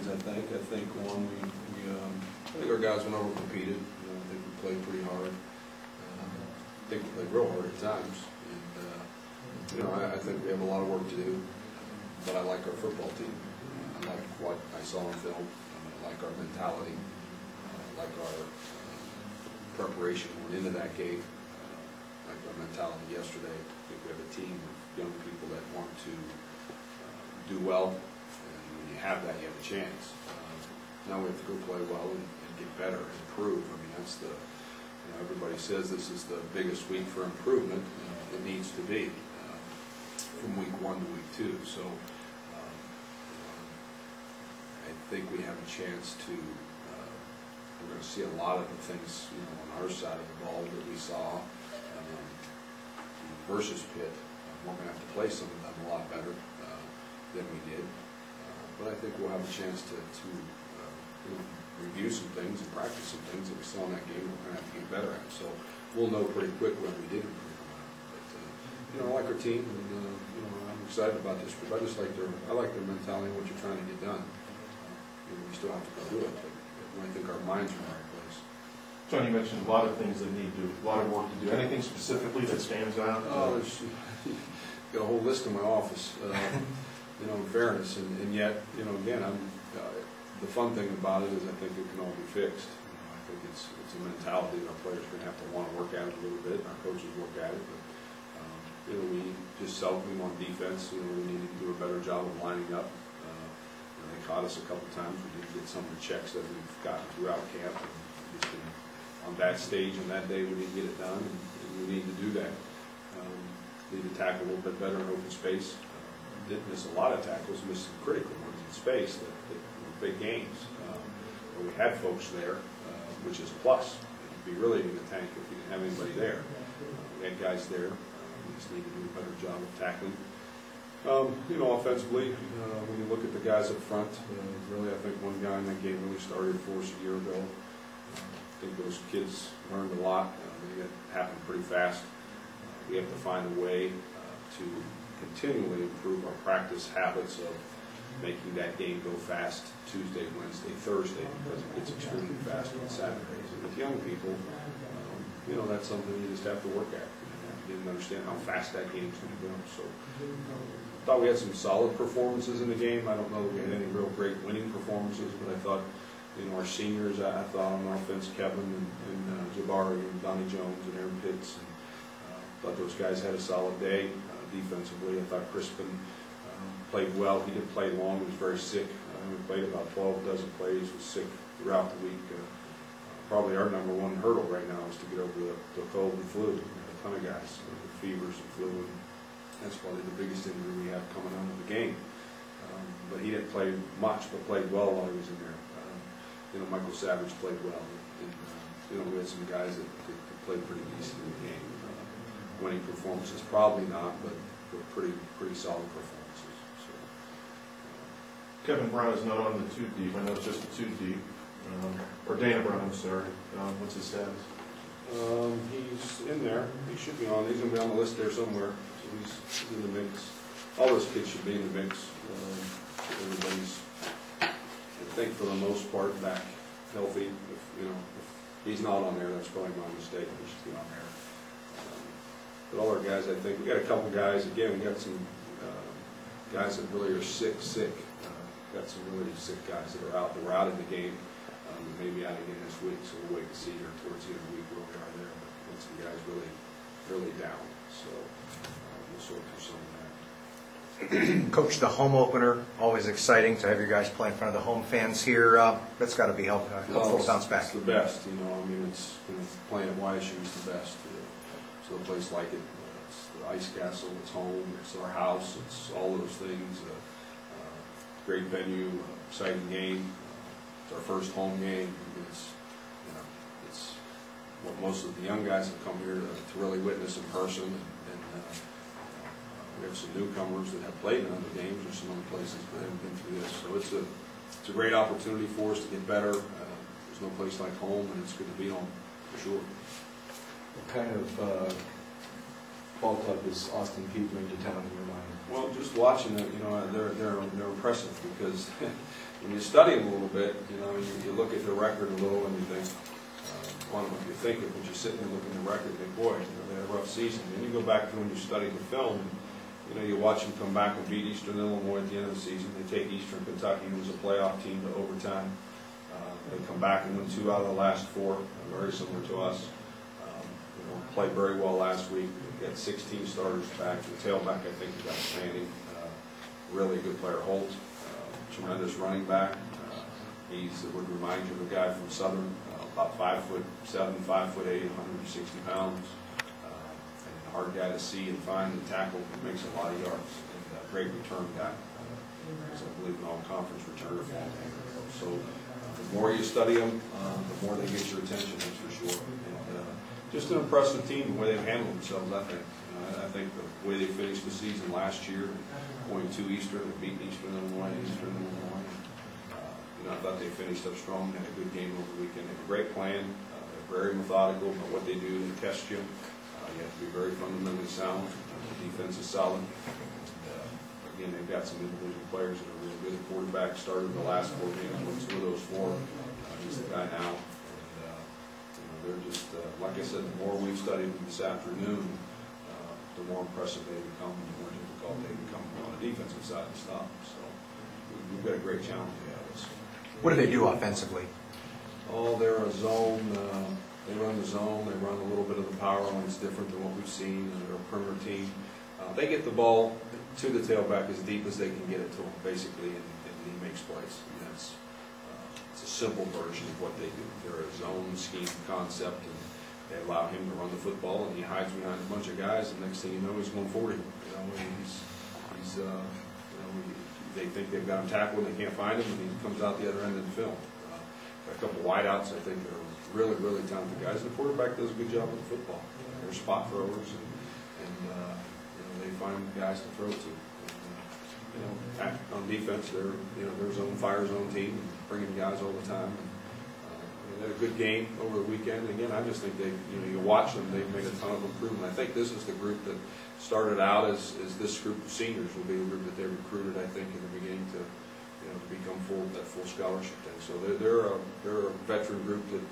I think one, I think our guys went over competed. I think we played pretty hard. I think we played real hard at times. And, I think we have a lot of work to do. But I like our football team. I like what I saw on film. I like our mentality. I like our preparation going into that game. I like our mentality yesterday. I think we have a team of young people that want to do well. And when you have that, you have a chance. Now we have to go play well and get better, improve. I mean, that's the, everybody says this is the biggest week for improvement. It needs to be from week 1 to week 2. So I think we have a chance to, we're going to see a lot of the things, on our side of the ball that we saw versus Pitt. We're going to have to play some of them a lot better than we did. But I think we'll have a chance to review some things and practice some things that we saw in that game. We're going to have to get better at. So we'll know pretty quick when we did improve. But I like our team, and I'm excited about this group. I like their mentality and what you're trying to get done. We still have to go do it, but I think our minds are in the right place. John, you mentioned a lot of things that need to, a lot of work to do. Anything specifically that stands out? Oh, there's got a whole list in my office. In fairness, and yet, again, the fun thing about it is I think it can all be fixed. I think it's a mentality that our players are going to have to want to work at it a little bit, and our coaches work at it. But we just seldomly on defense. We need to do a better job of lining up. They caught us a couple times. We didn't get some of the checks that we've gotten throughout camp. And just on that stage and that day, we didn't get it done, and we need to do that. Need to tackle a little bit better in open space. Didn't miss a lot of tackles, missed some critical ones in space that were big games. But we had folks there, which is a plus. It'd be really in the tank if we didn't have anybody there. We had guys there. We just need to do a better job of tackling. Offensively, when you look at the guys up front, really I think one guy in that game really started for us a year ago. I think those kids learned a lot. It happened pretty fast. We have to find a way to continually improve our practice habits of making that game go fast Tuesday, Wednesday, Thursday, because it gets extremely fast on Saturdays. And with young people, that's something you just have to work at. You didn't understand how fast that game's going to go. So I thought we had some solid performances in the game. I don't know that we had any real great winning performances, but I thought, our seniors, I thought on offense, Kevin and Jabari and Donnie Jones and Aaron Pitts, and thought those guys had a solid day. Defensively, I thought Crispin played well. He didn't play long. He was very sick. We played about 12 dozen plays. He was sick throughout the week. Probably our #1 hurdle right now is to get over the cold and flu. A ton of guys with fevers and flu, and that's probably the biggest injury we have coming out of the game. But he didn't play much, but played well while he was in there. Michael Savage played well, and we had some guys that played pretty decent in the game. Winning performances, probably not, but pretty solid performances. So, Kevin Brown is not on the 2 deep. I know it's just the 2 deep. Or Dana Brown, I'm sorry. What's his status? He's in there. He should be on. He's going to be on the list there somewhere. So he's in the mix. All those kids should be in the mix. Everybody's, I think, for the most part, back healthy. If he's not on there, that's probably my mistake. He should be on there. But all our guys, I think, we got a couple guys, again, we got some guys that really are sick. Got some really sick guys that are out. That were out in the game, maybe out again this week, so we'll wait to see here towards the end of the week where we are there. But got some guys really down, so we'll sort through some of that. Coach, the home opener, always exciting to have your guys play in front of the home fans here. That's got to be helpful to bounce back. It's the best, it's playing at YSU is the best. So a place like it, it's the ice castle, it's home, it's our house, it's all those things. Great venue, exciting game. It's our first home game. It's what most of the young guys have come here to really witness in person. And we have some newcomers that have played in other games or some other places but haven't been through this. So it's a great opportunity for us to get better. There's no place like home, and it's good to be home for sure. What kind of ball club is Austin Peay bring to town in your mind? Well, just watching it, they're impressive because when you study them a little bit, you look at their record a little and you think, when you're sitting there looking at the record, you think, boy, they had a rough season. Then you go back to when you study the film, you watch them come back and beat Eastern Illinois at the end of the season. They take Eastern Kentucky, who was a playoff team, to overtime. They come back and win 2 out of the last 4, very similar to us. Played very well last week. They got 16 starters back. The tailback, I think, is outstanding. Really good player, Holt. Tremendous running back. He would remind you of a guy from Southern, about 5'7", 5'8", 160 pounds. And a hard guy to see and find and tackle. He makes a lot of yards. And a great return guy. So I believe an all-conference returner. So the more you study them, the more they get your attention, that's for sure. Just an impressive team, the way they've handled themselves, I think. I think the way they finished the season last year, going to Eastern and beating Eastern Illinois. I thought they finished up strong, had a good game over the weekend. They had a great plan. They're very methodical about what they do. They test you. You have to be very fundamentally sound. The defense is solid. Again, they've got some individual players that are really good. The quarterback started the last 4 games, won 2 of those 4. He's the guy now. They're just, like I said, the more we've studied them this afternoon, the more impressive they become, the more difficult they become on the defensive side to stop. So we've got a great challenge ahead of us. What do they do offensively? Oh, they're a zone. They run the zone. They run a little bit of the power when it's different than what we've seen. They're a perimeter team. They get the ball to the tailback as deep as they can get it to him, basically, and he makes plays. It's a simple version of what they do. They're a zone scheme concept, and they allow him to run the football, and he hides behind a bunch of guys, and next thing you know, he's 140. They think they've got him tackled, and they can't find him, and he comes out the other end of the film. Got a couple wideouts. I think they're really, really talented guys. The quarterback does a good job with the football. They're spot throwers, and they find guys to throw to. On defense, they're their zone, fire zone team, bringing guys all the time. They had a good game over the weekend. Again, I just think you watch them, they've made a ton of improvement. I think this is the group that started out as this group of seniors will be the group that they recruited, I think, in the beginning to become that full scholarship thing. So they're a veteran group that,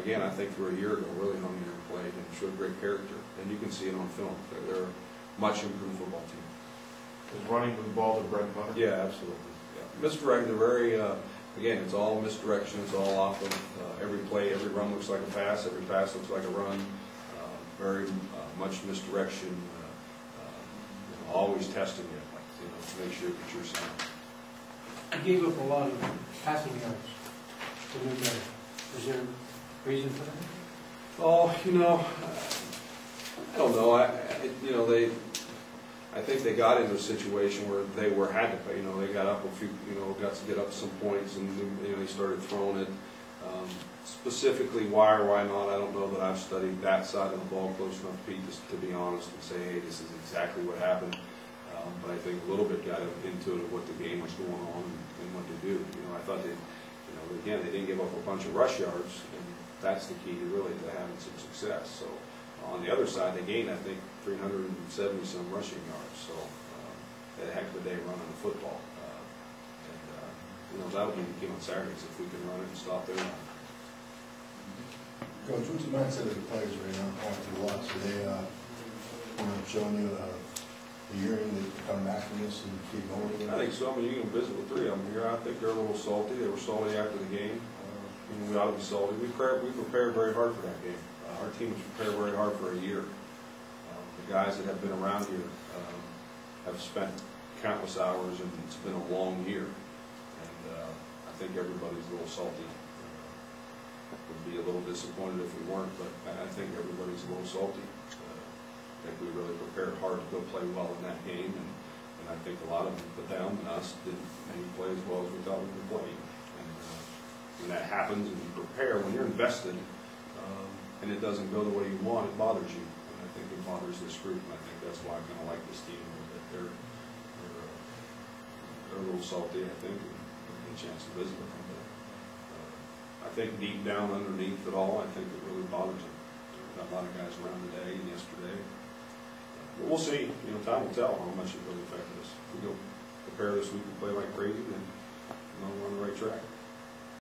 again, I think for a year ago really hung there and played and showed great character. And you can see it on film. They're a much improved football team. Is running with the ball the bread and butter? Yeah, absolutely. Yeah. Misdirected, they're very, again, it's all misdirection, it's all off of every play, every run looks like a pass, every pass looks like a run. Very much misdirection, always testing it, to make sure that you're sound. He gave up a lot of passing yards to new guys. Is there a reason for that? Oh, I don't know. I think they got into a situation where they had to play. They got up a few, got to get up some points, and they started throwing it. Specifically, why or why not, I don't know that I've studied that side of the ball close enough, Pete, to be honest and say, hey, this is exactly what happened. But I think a little bit got into it of what the game was going on and what to do. I thought they, again, they didn't give up a bunch of rush yards, and that's the key to really to having some success. So on the other side, they gained, I think, 370 some rushing yards. So they had a heck of a day running the football. That'll be the key on Saturdays if we can run it and stop there. Coach, what's the mindset of the players right now after the loss? Are they showing you a yearning to come back from this and keep going? I think so. You can visit with 3 of them here. I think they're a little salty. They were salty after the game. We ought to be salty. We prepared very hard for that game. Our team has prepared very hard for a year. The guys that have been around here have spent countless hours, and it's been a long year. And I think everybody's a little salty. Would be a little disappointed if we weren't, but I think everybody's a little salty. I think we really prepared hard to go play well in that game, and I think a lot of them and us didn't maybe play as well as we thought we could play. And when that happens and you prepare, when you're invested, and it doesn't go the way you want, it bothers you. And I think it bothers this group, and I think that's why I kind of like this team a little bit. They're a little salty, I think, and get a chance to visit with them. I think deep down underneath it all, I think it really bothers them. We've got a lot of guys around today and yesterday. we'll see, you know, time will tell how much it really affected us. If we go prepare this week and play like crazy, then we're on the right track.